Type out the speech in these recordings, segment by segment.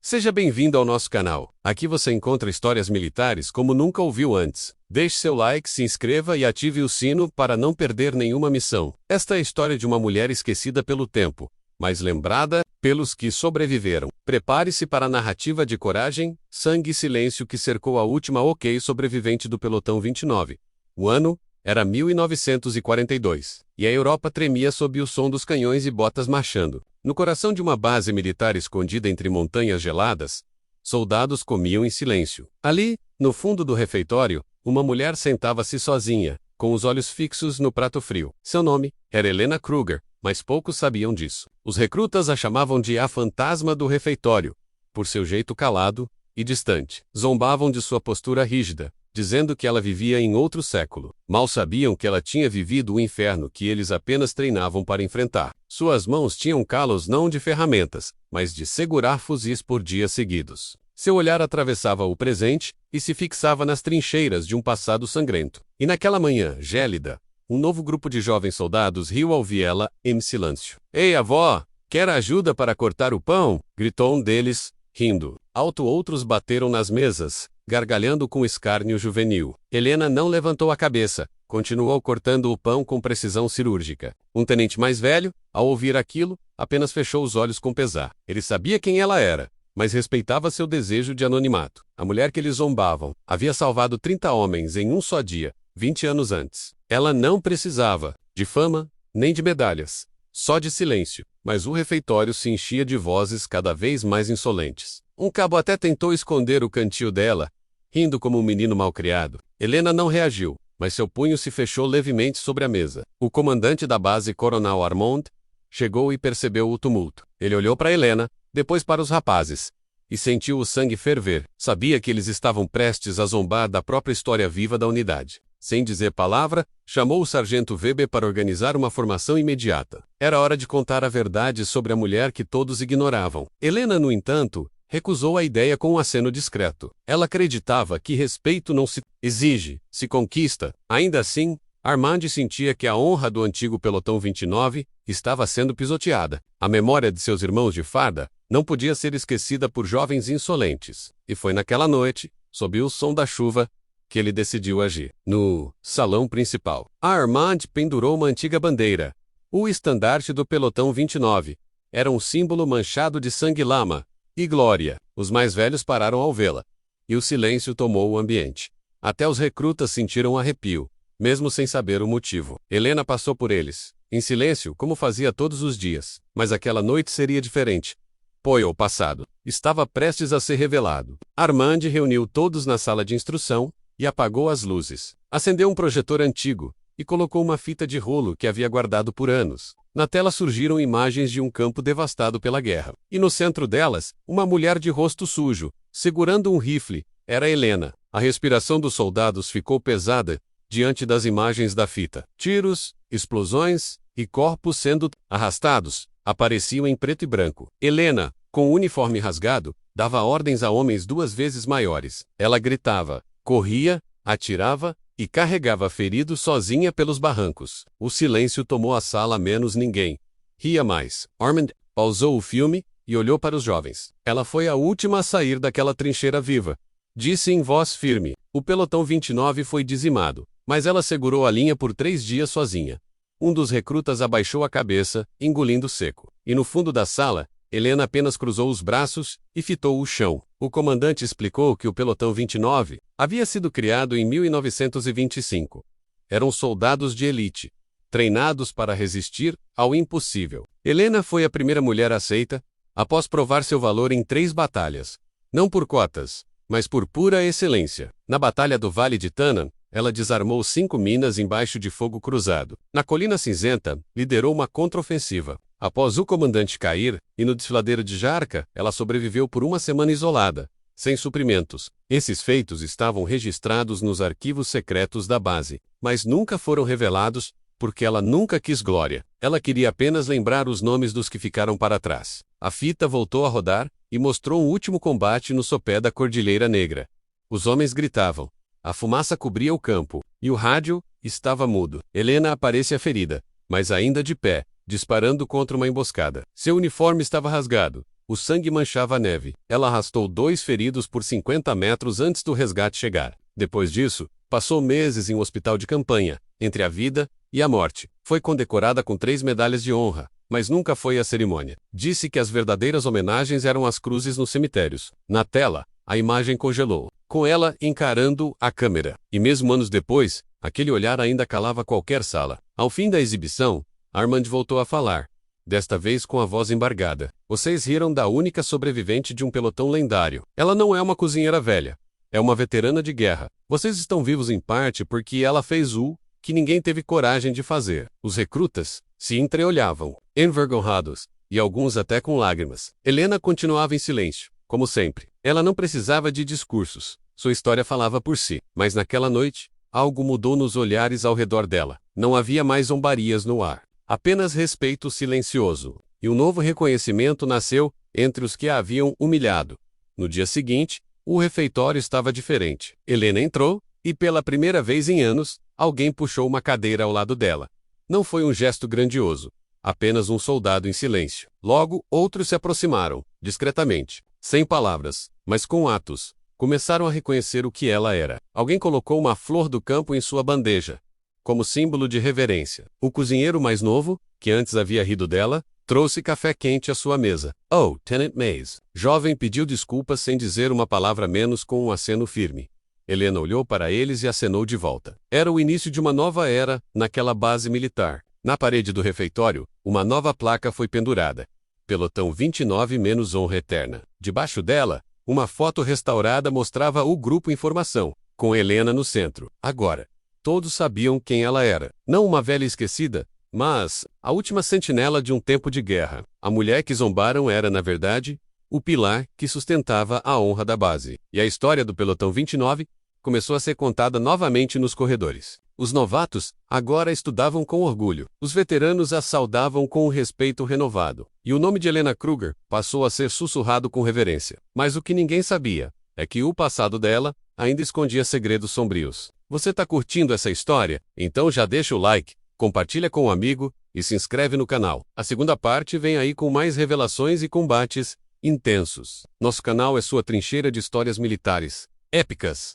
Seja bem-vindo ao nosso canal. Aqui você encontra histórias militares como nunca ouviu antes. Deixe seu like, se inscreva e ative o sino para não perder nenhuma missão. Esta é a história de uma mulher esquecida pelo tempo, mas lembrada pelos que sobreviveram. Prepare-se para a narrativa de coragem, sangue e silêncio que cercou a última sobrevivente do Pelotão 29. O ano era 1942, e a Europa tremia sob o som dos canhões e botas marchando. No coração de uma base militar escondida entre montanhas geladas, soldados comiam em silêncio. Ali, no fundo do refeitório, uma mulher sentava-se sozinha, com os olhos fixos no prato frio. Seu nome era Helena Kruger, mas poucos sabiam disso. Os recrutas a chamavam de a fantasma do refeitório, por seu jeito calado e distante. Zombavam de sua postura rígida, dizendo que ela vivia em outro século. Mal sabiam que ela tinha vivido o inferno que eles apenas treinavam para enfrentar. Suas mãos tinham calos não de ferramentas, mas de segurar fuzis por dias seguidos. Seu olhar atravessava o presente e se fixava nas trincheiras de um passado sangrento. E naquela manhã gélida, um novo grupo de jovens soldados riu ao vê-la em silêncio. "Ei, avó, quer ajuda para cortar o pão?" gritou um deles, rindo. Alto outros bateram nas mesas, gargalhando com escárnio juvenil. Helena não levantou a cabeça, continuou cortando o pão com precisão cirúrgica. Um tenente mais velho, ao ouvir aquilo, apenas fechou os olhos com pesar. Ele sabia quem ela era, mas respeitava seu desejo de anonimato. A mulher que eles zombavam havia salvado 30 homens em um só dia, 20 anos antes. Ela não precisava de fama, nem de medalhas, só de silêncio. Mas o refeitório se enchia de vozes cada vez mais insolentes. Um cabo até tentou esconder o cantil dela, rindo como um menino malcriado. Helena não reagiu, mas seu punho se fechou levemente sobre a mesa. O comandante da base, Coronel Armand, chegou e percebeu o tumulto. Ele olhou para Helena, depois para os rapazes, e sentiu o sangue ferver. Sabia que eles estavam prestes a zombar da própria história viva da unidade. Sem dizer palavra, chamou o sargento Weber para organizar uma formação imediata. Era hora de contar a verdade sobre a mulher que todos ignoravam. Helena, no entanto, recusou a ideia com um aceno discreto. Ela acreditava que respeito não se exige, se conquista. Ainda assim, Armand sentia que a honra do antigo Pelotão 29 estava sendo pisoteada. A memória de seus irmãos de farda não podia ser esquecida por jovens insolentes. E foi naquela noite, sob o som da chuva, que ele decidiu agir. No salão principal, Armand pendurou uma antiga bandeira. O estandarte do Pelotão 29. Era um símbolo manchado de sangue lama e glória. Os mais velhos pararam ao vê-la. E o silêncio tomou o ambiente. Até os recrutas sentiram arrepio, mesmo sem saber o motivo. Helena passou por eles, em silêncio, como fazia todos os dias. Mas aquela noite seria diferente. Pois o passado estava prestes a ser revelado. Armand reuniu todos na sala de instrução e apagou as luzes. Acendeu um projetor antigo e colocou uma fita de rolo que havia guardado por anos. Na tela surgiram imagens de um campo devastado pela guerra. E no centro delas, uma mulher de rosto sujo, segurando um rifle. Era Helena. A respiração dos soldados ficou pesada diante das imagens da fita. Tiros, explosões e corpos sendo arrastados apareciam em preto e branco. Helena, com o uniforme rasgado, dava ordens a homens 2 vezes maiores. Ela gritava, corria, atirava e carregava feridos sozinha pelos barrancos. O silêncio tomou a sala menos ninguém. Ria mais. Armand pausou o filme e olhou para os jovens. Ela foi a última a sair daquela trincheira viva. Disse em voz firme. O Pelotão 29 foi dizimado, mas ela segurou a linha por 3 dias sozinha. Um dos recrutas abaixou a cabeça, engolindo seco. E no fundo da sala, Helena apenas cruzou os braços e fitou o chão. O comandante explicou que o Pelotão 29 havia sido criado em 1925. Eram soldados de elite, treinados para resistir ao impossível. Helena foi a primeira mulher aceita, após provar seu valor em 3 batalhas. Não por cotas, mas por pura excelência. Na Batalha do Vale de Tannan, ela desarmou 5 minas embaixo de fogo cruzado. Na Colina Cinzenta, liderou uma contraofensiva. Após o comandante cair, e no desfiladeiro de Jarka, ela sobreviveu por uma semana isolada, sem suprimentos. Esses feitos estavam registrados nos arquivos secretos da base, mas nunca foram revelados, porque ela nunca quis glória. Ela queria apenas lembrar os nomes dos que ficaram para trás. A fita voltou a rodar, e mostrou um último combate no sopé da Cordilheira Negra. Os homens gritavam. A fumaça cobria o campo, e o rádio estava mudo. Helena aparecia ferida, mas ainda de pé, disparando contra uma emboscada. Seu uniforme estava rasgado, O sangue manchava a neve. Ela arrastou 2 feridos por 50 metros antes do resgate chegar. Depois disso, passou meses em um hospital de campanha, entre a vida e a morte. Foi condecorada com 3 medalhas de honra, mas nunca foi à cerimônia. Disse que as verdadeiras homenagens eram as cruzes nos cemitérios. Na tela, a imagem congelou, com ela encarando a câmera. E mesmo anos depois, aquele olhar ainda calava qualquer sala. Ao fim da exibição, Armand voltou a falar, desta vez com a voz embargada. Vocês riram da única sobrevivente de um pelotão lendário. Ela não é uma cozinheira velha. É uma veterana de guerra. Vocês estão vivos em parte porque ela fez o que ninguém teve coragem de fazer. Os recrutas se entreolhavam, envergonhados, e alguns até com lágrimas. Helena continuava em silêncio, como sempre. Ela não precisava de discursos. Sua história falava por si. Mas naquela noite, algo mudou nos olhares ao redor dela. Não havia mais zombarias no ar. Apenas respeito silencioso. E um novo reconhecimento nasceu entre os que a haviam humilhado. No dia seguinte, o refeitório estava diferente. Helena entrou, e pela primeira vez em anos, alguém puxou uma cadeira ao lado dela. Não foi um gesto grandioso. Apenas um soldado em silêncio. Logo, outros se aproximaram, discretamente, sem palavras, mas com atos. Começaram a reconhecer o que ela era. Alguém colocou uma flor do campo em sua bandeja, como símbolo de reverência. O cozinheiro mais novo, que antes havia rido dela, trouxe café quente à sua mesa. Oh, Tenant Mays. Jovem pediu desculpas sem dizer uma palavra menos com um aceno firme. Helena olhou para eles e acenou de volta. Era o início de uma nova era, naquela base militar. Na parede do refeitório, uma nova placa foi pendurada. Pelotão 29 menos honra eterna. Debaixo dela, uma foto restaurada mostrava o grupo em formação, com Helena no centro. Agora, todos sabiam quem ela era. Não uma velha esquecida, mas a última sentinela de um tempo de guerra. A mulher que zombaram era, na verdade, o pilar que sustentava a honra da base. E a história do Pelotão 29 começou a ser contada novamente nos corredores. Os novatos agora estudavam com orgulho. Os veteranos a saudavam com um respeito renovado. E o nome de Helena Kruger passou a ser sussurrado com reverência. Mas o que ninguém sabia é que o passado dela ainda escondia segredos sombrios. Você está curtindo essa história? Então já deixa o like, compartilha com um amigo e se inscreve no canal. A segunda parte vem aí com mais revelações e combates intensos. Nosso canal é sua trincheira de histórias militares épicas.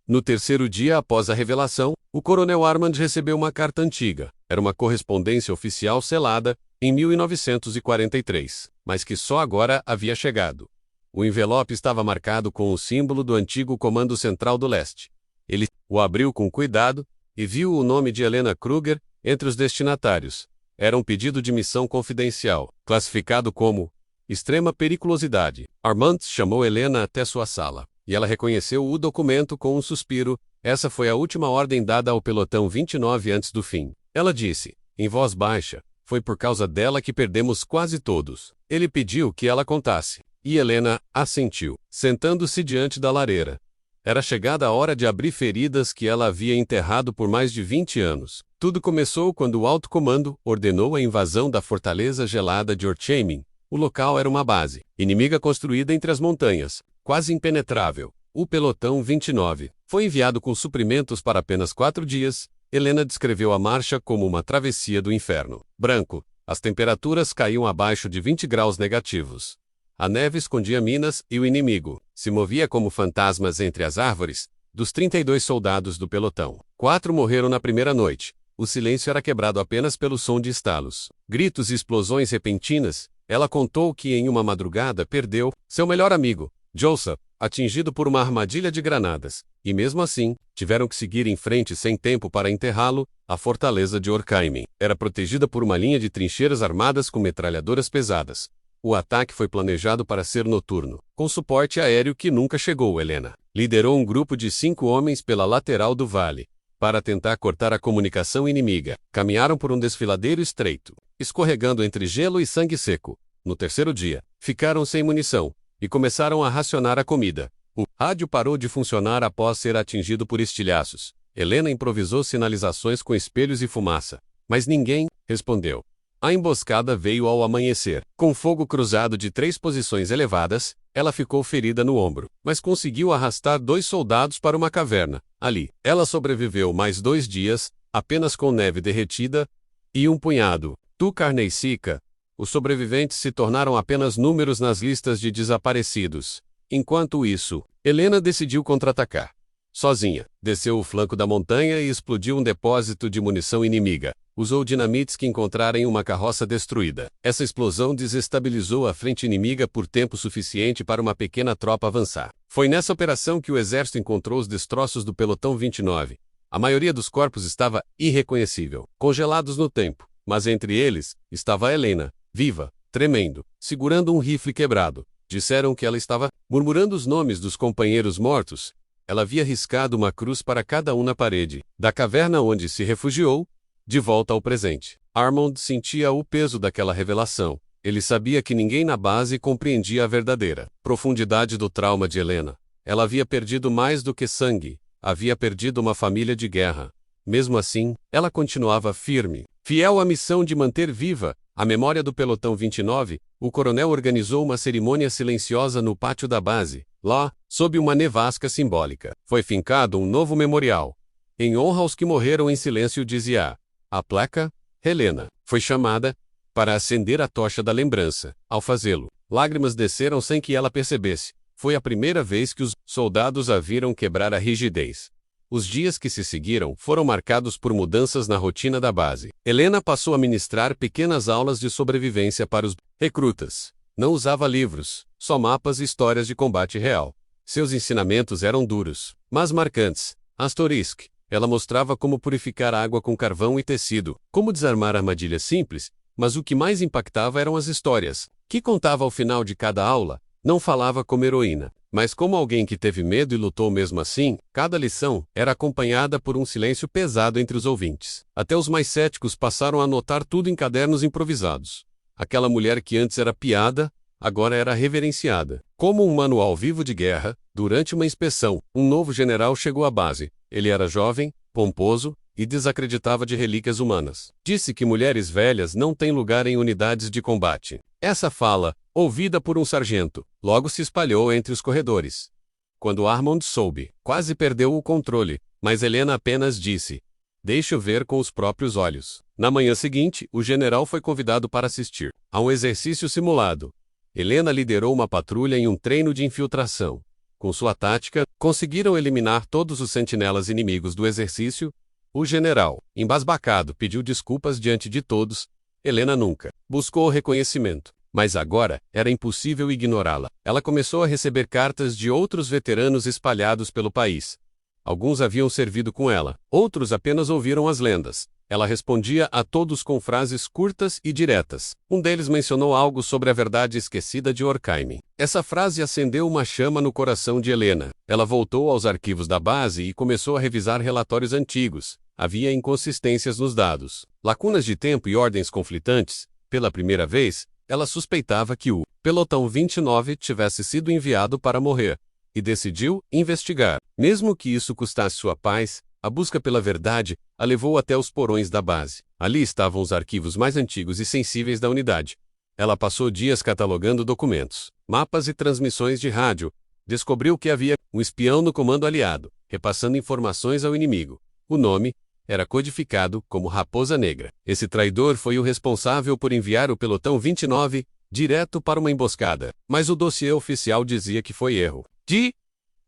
No terceiro dia após a revelação, o coronel Armand recebeu uma carta antiga. Era uma correspondência oficial selada, em 1943, mas que só agora havia chegado. O envelope estava marcado com o símbolo do antigo Comando Central do Leste. Ele o abriu com cuidado e viu o nome de Helena Kruger entre os destinatários. Era um pedido de missão confidencial, classificado como extrema periculosidade. Armand chamou Helena até sua sala. E ela reconheceu o documento com um suspiro. Essa foi a última ordem dada ao pelotão 29 antes do fim. Ela disse, em voz baixa, foi por causa dela que perdemos quase todos. Ele pediu que ela contasse. E Helena assentiu, sentando-se diante da lareira. Era chegada a hora de abrir feridas que ela havia enterrado por mais de 20 anos. Tudo começou quando o alto comando ordenou a invasão da fortaleza gelada de Orcheimin. O local era uma base inimiga construída entre as montanhas, quase impenetrável. O pelotão 29 foi enviado com suprimentos para apenas 4 dias. Helena descreveu a marcha como uma travessia do inferno. Branco, as temperaturas caíam abaixo de 20 graus negativos. A neve escondia minas e o inimigo se movia como fantasmas entre as árvores. Dos 32 soldados do pelotão, 4 morreram na primeira noite. O silêncio era quebrado apenas pelo som de estalos, gritos e explosões repentinas. Ela contou que em uma madrugada perdeu seu melhor amigo, Joseph, atingido por uma armadilha de granadas, e mesmo assim, tiveram que seguir em frente sem tempo para enterrá-lo. A fortaleza de Orcheimin era protegida por uma linha de trincheiras armadas com metralhadoras pesadas. O ataque foi planejado para ser noturno, com suporte aéreo que nunca chegou. Helena liderou um grupo de 5 homens pela lateral do vale, para tentar cortar a comunicação inimiga. Caminharam por um desfiladeiro estreito, escorregando entre gelo e sangue seco. No terceiro dia, ficaram sem munição e começaram a racionar a comida. O rádio parou de funcionar após ser atingido por estilhaços. Helena improvisou sinalizações com espelhos e fumaça, mas ninguém respondeu. A emboscada veio ao amanhecer. Com fogo cruzado de 3 posições elevadas, ela ficou ferida no ombro, mas conseguiu arrastar 2 soldados para uma caverna. Ali, ela sobreviveu mais 2 dias, apenas com neve derretida e um punhado de carne seca. Os sobreviventes se tornaram apenas números nas listas de desaparecidos. Enquanto isso, Helena decidiu contra-atacar. Sozinha, desceu o flanco da montanha e explodiu um depósito de munição inimiga. Usou dinamites que encontrara em uma carroça destruída. Essa explosão desestabilizou a frente inimiga por tempo suficiente para uma pequena tropa avançar. Foi nessa operação que o exército encontrou os destroços do pelotão 29. A maioria dos corpos estava irreconhecível, congelados no tempo, mas entre eles estava Helena, viva, tremendo, segurando um rifle quebrado. Disseram que ela estava murmurando os nomes dos companheiros mortos. Ela havia riscado uma cruz para cada um na parede da caverna onde se refugiou, de volta ao presente. Armand sentia o peso daquela revelação. Ele sabia que ninguém na base compreendia a verdadeira profundidade do trauma de Helena. Ela havia perdido mais do que sangue, havia perdido uma família de guerra. Mesmo assim, ela continuava firme, fiel à missão de manter viva a memória do pelotão 29. O coronel organizou uma cerimônia silenciosa no pátio da base. Lá, sob uma nevasca simbólica, foi fincado um novo memorial. Em honra aos que morreram em silêncio, dizia a placa. Helena foi chamada para acender a tocha da lembrança. Ao fazê-lo, lágrimas desceram sem que ela percebesse. Foi a primeira vez que os soldados a viram quebrar a rigidez. Os dias que se seguiram foram marcados por mudanças na rotina da base. Helena passou a ministrar pequenas aulas de sobrevivência para os recrutas. Não usava livros, só mapas e histórias de combate real. Seus ensinamentos eram duros, mas marcantes. Asterisk. Ela mostrava como purificar água com carvão e tecido, como desarmar armadilhas simples, mas o que mais impactava eram as histórias, que contava ao final de cada aula. Não falava como heroína, mas como alguém que teve medo e lutou mesmo assim. Cada lição era acompanhada por um silêncio pesado entre os ouvintes. Até os mais céticos passaram a anotar tudo em cadernos improvisados. Aquela mulher que antes era piada, agora era reverenciada. Como um manual vivo de guerra, durante uma inspeção, um novo general chegou à base. Ele era jovem, pomposo e desacreditava de relíquias humanas. Disse que mulheres velhas não têm lugar em unidades de combate. Essa fala, ouvida por um sargento, logo se espalhou entre os corredores. Quando Armand soube, quase perdeu o controle, mas Helena apenas disse: "Deixe-o ver com os próprios olhos." Na manhã seguinte, o general foi convidado para assistir a um exercício simulado. Helena liderou uma patrulha em um treino de infiltração. Com sua tática, conseguiram eliminar todos os sentinelas inimigos do exercício. O general, embasbacado, pediu desculpas diante de todos. Helena nunca buscou reconhecimento, mas agora era impossível ignorá-la. Ela começou a receber cartas de outros veteranos espalhados pelo país. Alguns haviam servido com ela, outros apenas ouviram as lendas. Ela respondia a todos com frases curtas e diretas. Um deles mencionou algo sobre a verdade esquecida de Horkheim. Essa frase acendeu uma chama no coração de Helena. Ela voltou aos arquivos da base e começou a revisar relatórios antigos. Havia inconsistências nos dados, lacunas de tempo e ordens conflitantes. Pela primeira vez, ela suspeitava que o pelotão 29 tivesse sido enviado para morrer, e decidiu investigar. Mesmo que isso custasse sua paz, a busca pela verdade a levou até os porões da base. Ali estavam os arquivos mais antigos e sensíveis da unidade. Ela passou dias catalogando documentos, mapas e transmissões de rádio. Descobriu que havia um espião no comando aliado, repassando informações ao inimigo. O nome era codificado como Raposa Negra. Esse traidor foi o responsável por enviar o pelotão 29 direto para uma emboscada, mas o dossiê oficial dizia que foi erro de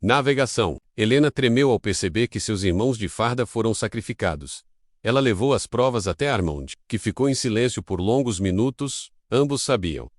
navegação. Helena tremeu ao perceber que seus irmãos de farda foram sacrificados. Ela levou as provas até Armand, que ficou em silêncio por longos minutos. Ambos sabiam.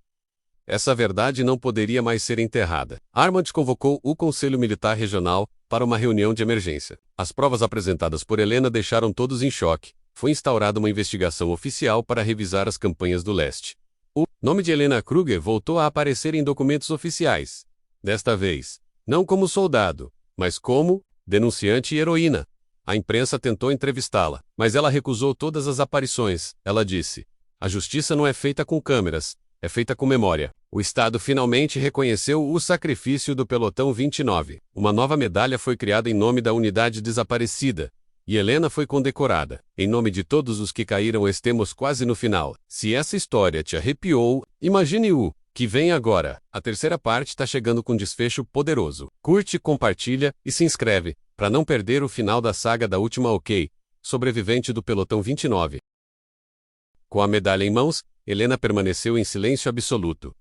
Essa verdade não poderia mais ser enterrada. Armand convocou o Conselho Militar Regional para uma reunião de emergência. As provas apresentadas por Helena deixaram todos em choque. Foi instaurada uma investigação oficial para revisar as campanhas do leste. O nome de Helena Kruger voltou a aparecer em documentos oficiais. Desta vez, não como soldado, mas como denunciante e heroína. A imprensa tentou entrevistá-la, mas ela recusou todas as aparições. Ela disse: "A justiça não é feita com câmeras, é feita com memória." O Estado finalmente reconheceu o sacrifício do pelotão 29. Uma nova medalha foi criada em nome da unidade desaparecida, e Helena foi condecorada. Em nome de todos os que caíram, estamos quase no final. Se essa história te arrepiou, imagine o que vem agora. A terceira parte está chegando com desfecho poderoso. Curte, compartilha e se inscreve, para não perder o final da saga da última OK, sobrevivente do pelotão 29. Com a medalha em mãos, Helena permaneceu em silêncio absoluto.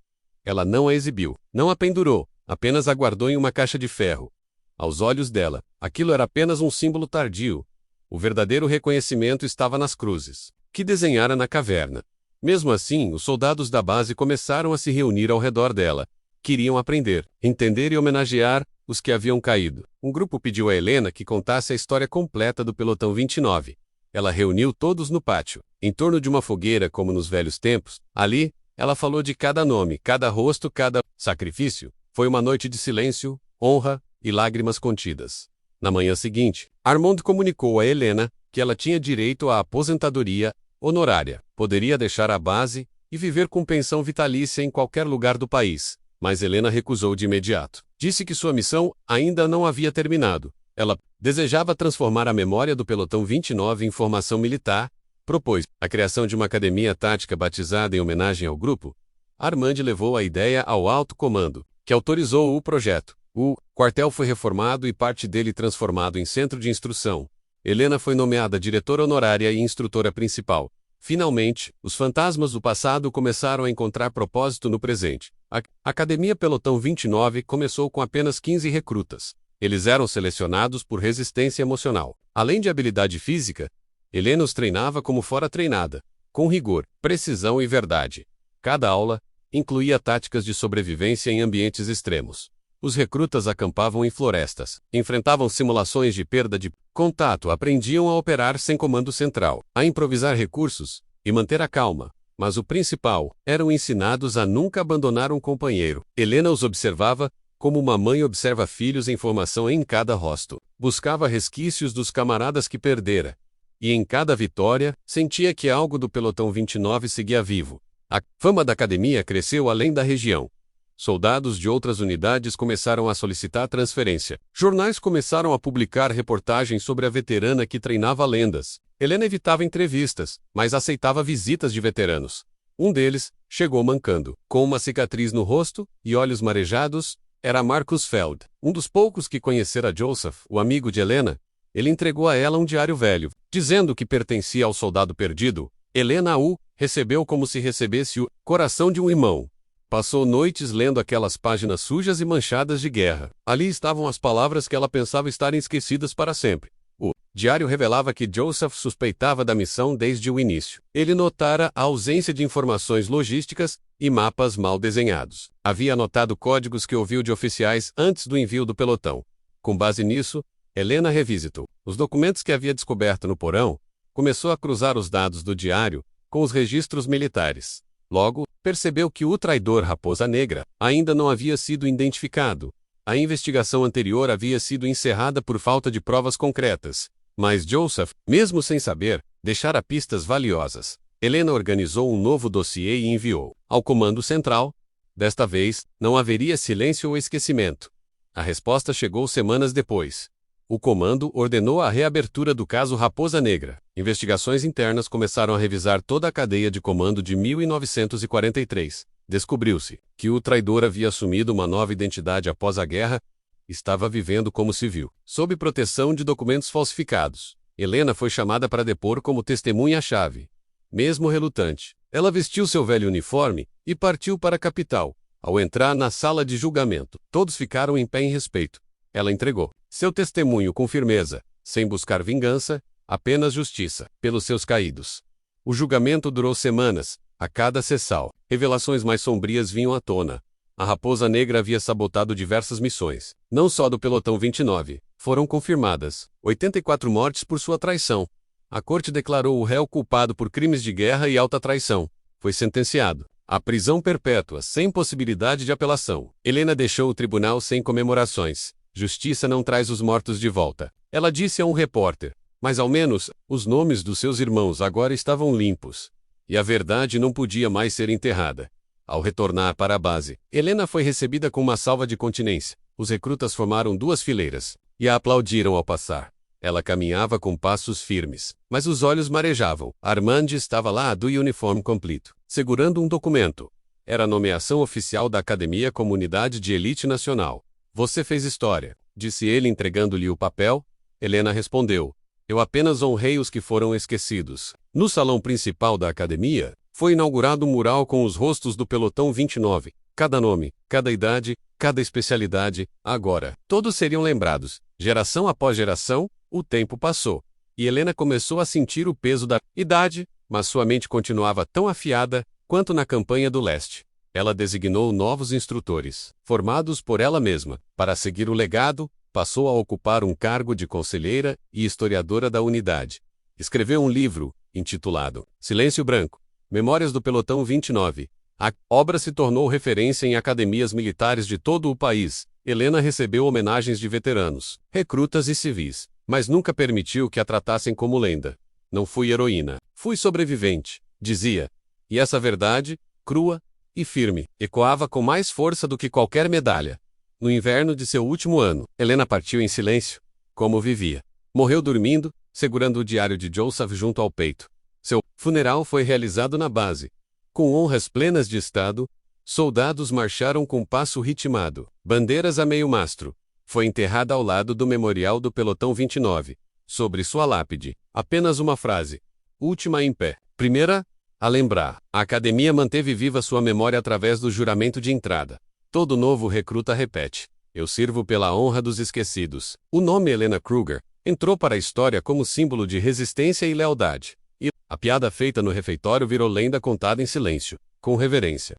Ela não a exibiu, não a pendurou, apenas a guardou em uma caixa de ferro. Aos olhos dela, aquilo era apenas um símbolo tardio. O verdadeiro reconhecimento estava nas cruzes que desenhara na caverna. Mesmo assim, os soldados da base começaram a se reunir ao redor dela. Queriam aprender, entender e homenagear os que haviam caído. Um grupo pediu a Helena que contasse a história completa do Pelotão 29. Ela reuniu todos no pátio, em torno de uma fogueira como nos velhos tempos. Ali, ela falou de cada nome, cada rosto, cada sacrifício. Foi uma noite de silêncio, honra e lágrimas contidas. Na manhã seguinte, Armand comunicou a Helena que ela tinha direito à aposentadoria honorária, poderia deixar a base e viver com pensão vitalícia em qualquer lugar do país, mas Helena recusou de imediato. Disse que sua missão ainda não havia terminado. Ela desejava transformar a memória do Pelotão 29 em formação militar, propôs a criação de uma academia tática batizada em homenagem ao grupo. Armand levou a ideia ao alto comando, que autorizou o projeto. O quartel foi reformado e parte dele transformado em centro de instrução. Helena foi nomeada diretora honorária e instrutora principal. Finalmente, os fantasmas do passado começaram a encontrar propósito no presente. A Academia Pelotão 29 começou com apenas 15 recrutas. Eles eram selecionados por resistência emocional. Além de habilidade física, Helena os treinava como fora treinada, com rigor, precisão e verdade. Cada aula incluía táticas de sobrevivência em ambientes extremos. Os recrutas acampavam em florestas, enfrentavam simulações de perda de contato, aprendiam a operar sem comando central, a improvisar recursos e manter a calma. Mas o principal, eram ensinados a nunca abandonar um companheiro. Helena os observava como uma mãe observa filhos em formação em cada rosto. Buscava resquícios dos camaradas que perdera. E em cada vitória, sentia que algo do Pelotão 29 seguia vivo. A fama da academia cresceu além da região. Soldados de outras unidades começaram a solicitar transferência. Jornais começaram a publicar reportagens sobre a veterana que treinava lendas. Helena evitava entrevistas, mas aceitava visitas de veteranos. Um deles chegou mancando, com uma cicatriz no rosto e olhos marejados. Era Marcus Feld, um dos poucos que conhecera Joseph, o amigo de Helena. Ele entregou a ela um diário velho, dizendo que pertencia ao soldado perdido. Helena o recebeu como se recebesse o coração de um irmão. Passou noites lendo aquelas páginas sujas e manchadas de guerra. Ali estavam as palavras que ela pensava estarem esquecidas para sempre. O diário revelava que Joseph suspeitava da missão desde o início. Ele notara a ausência de informações logísticas e mapas mal desenhados. Havia anotado códigos que ouviu de oficiais antes do envio do pelotão. Com base nisso, Helena revisitou os documentos que havia descoberto no porão, começou a cruzar os dados do diário com os registros militares. Logo, percebeu que o traidor Raposa Negra ainda não havia sido identificado. A investigação anterior havia sido encerrada por falta de provas concretas. Mas Joseph, mesmo sem saber, deixara pistas valiosas. Helena organizou um novo dossiê e enviou ao Comando Central. Desta vez, não haveria silêncio ou esquecimento. A resposta chegou semanas depois. O comando ordenou a reabertura do caso Raposa Negra. Investigações internas começaram a revisar toda a cadeia de comando de 1943. Descobriu-se que o traidor havia assumido uma nova identidade após a guerra. Estava vivendo como civil, sob proteção de documentos falsificados. Helena foi chamada para depor como testemunha-chave. Mesmo relutante, ela vestiu seu velho uniforme e partiu para a capital. Ao entrar na sala de julgamento, todos ficaram em pé em respeito. Ela entregou seu testemunho com firmeza, sem buscar vingança, apenas justiça, pelos seus caídos. O julgamento durou semanas. A cada sessão, revelações mais sombrias vinham à tona. A Raposa Negra havia sabotado diversas missões, não só do Pelotão 29. Foram confirmadas 84 mortes por sua traição. A corte declarou o réu culpado por crimes de guerra e alta traição. Foi sentenciado à prisão perpétua, sem possibilidade de apelação. Helena deixou o tribunal sem comemorações. Justiça não traz os mortos de volta. Ela disse a um repórter. Mas ao menos, os nomes dos seus irmãos agora estavam limpos. E a verdade não podia mais ser enterrada. Ao retornar para a base, Helena foi recebida com uma salva de continência. Os recrutas formaram duas fileiras e a aplaudiram ao passar. Ela caminhava com passos firmes, mas os olhos marejavam. Armand estava lá do uniforme completo, segurando um documento. Era a nomeação oficial da Academia como Unidade de Elite Nacional. Você fez história, disse ele entregando-lhe o papel. Helena respondeu. Eu apenas honrei os que foram esquecidos. No salão principal da academia, Foi inaugurado um mural com os rostos do pelotão 29, cada nome, cada idade, cada especialidade. Agora, todos seriam lembrados. Geração após geração, o tempo passou. E Helena começou a sentir o peso da idade, mas sua mente continuava tão afiada quanto na campanha do leste. Ela designou novos instrutores, formados por ela mesma, para seguir o legado. Passou a ocupar um cargo de conselheira e historiadora da unidade. Escreveu um livro, intitulado Silêncio Branco, Memórias do Pelotão 29. A obra se tornou referência em academias militares de todo o país. Helena recebeu homenagens de veteranos, recrutas e civis, mas nunca permitiu que a tratassem como lenda. Não fui heroína, fui sobrevivente, dizia. E essa verdade, crua e firme, ecoava com mais força do que qualquer medalha. No inverno de seu último ano, Helena partiu em silêncio. Como vivia? Morreu dormindo, segurando o diário de Joseph junto ao peito. Seu funeral foi realizado na base. Com honras plenas de Estado, soldados marcharam com passo ritmado, bandeiras a meio mastro. Foi enterrada ao lado do memorial do Pelotão 29. Sobre sua lápide, apenas uma frase. Última em pé. Primeira, a lembrar. A academia manteve viva sua memória através do juramento de entrada. Todo novo recruta repete: eu sirvo pela honra dos esquecidos. O nome Helena Kruger entrou para a história como símbolo de resistência e lealdade. E a piada feita no refeitório virou lenda contada em silêncio, com reverência.